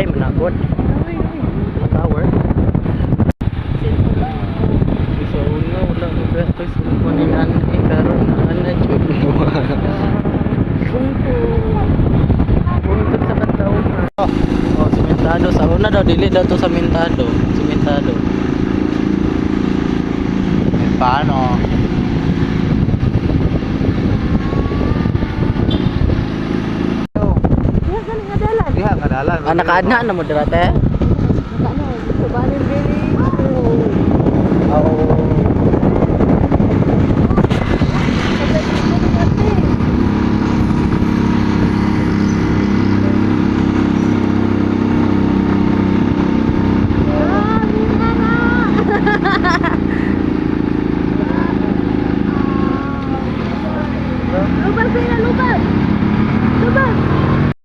Bay manakot. Tower. So una wala mo ba to kunin karon ana jud. Punto sa kataw. Oh, sementado sa una daw dili daw to sementado. Sementado. Paano? Diha kadalan. Nakaadna na mo dira te.